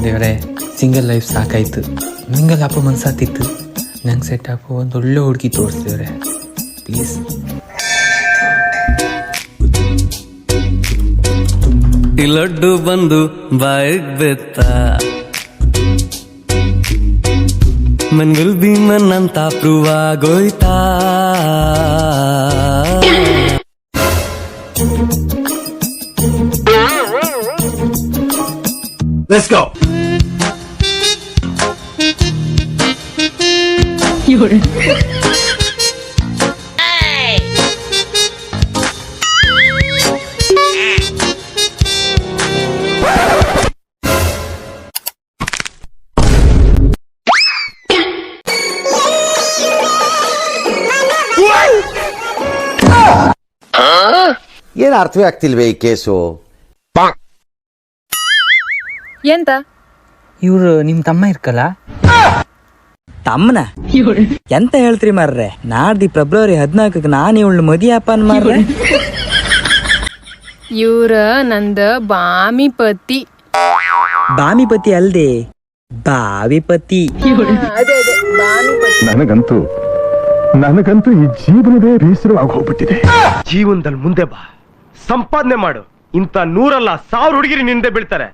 ದೇವ್ರೆ single life ಸಾಕಾಯ್ತು, mingle ಹಾಕೋ ಮನ್ಸಾತಿತ್ತು. ನಂಗೆ ಸೆಟ್ ಹಾಕೋ ಒಂದು ಒಳ್ಳೆ ಹುಡುಗಿ ತೋರಿಸ್ದೇವ್ರೆ ಪ್ಲೀಸ್. ಈ ಲಡ್ಡು ಬಂದು ಬಾಯಿಗ್ ಬೆತ್ತ ಮನ್ ವಿಲ್ ಬಿ ಮನ್ ಅಂತ ಪ್ರೂವ್ ಆಗೋಯ್ತಾ. Let's go. ಏನು ಅರ್ಥವೇ ಆಗ್ತಿಲ್ವೇ ಈ ಕೇಸು? ಎಂತ ಇವ್ರು ನಿಮ್ ತಮ್ಮ ಇರ್ಕಲ್ಲ? ತಮ್ಮನ ಎಂತ ಹೇಳ್ತ್ರಿ ಮಾರ್ರೆ, ನಾಡ್ದಿ ಫೆಬ್ರವರಿ 14 ನಾನು ಇವಳು ಮದಿ ಅಪ್ಪನ್ ಮಾರ್ರೆ. ಇವ್ರ ನಂದ ಬಾಮಿಪತಿ. ಬಾಮಿಪತಿ ಅಲ್ದೆ ಬಾವಿಪತಿ. ನನಗಂತೂ ಈ ಜೀವನವೇ ಬೇಸರವಾಗಿ ಹೋಗ್ಬಿಟ್ಟಿದೆ. ಜೀವನದಲ್ಲಿ ಮುಂದೆ ಬಾ, ಸಂಪಾದನೆ ಮಾಡು. ಇಂಥ 100 ಅಲ್ಲ 1000 ಹುಡುಗಿರಿ ನಿಂದೆ ಬೀಳ್ತಾರೆ.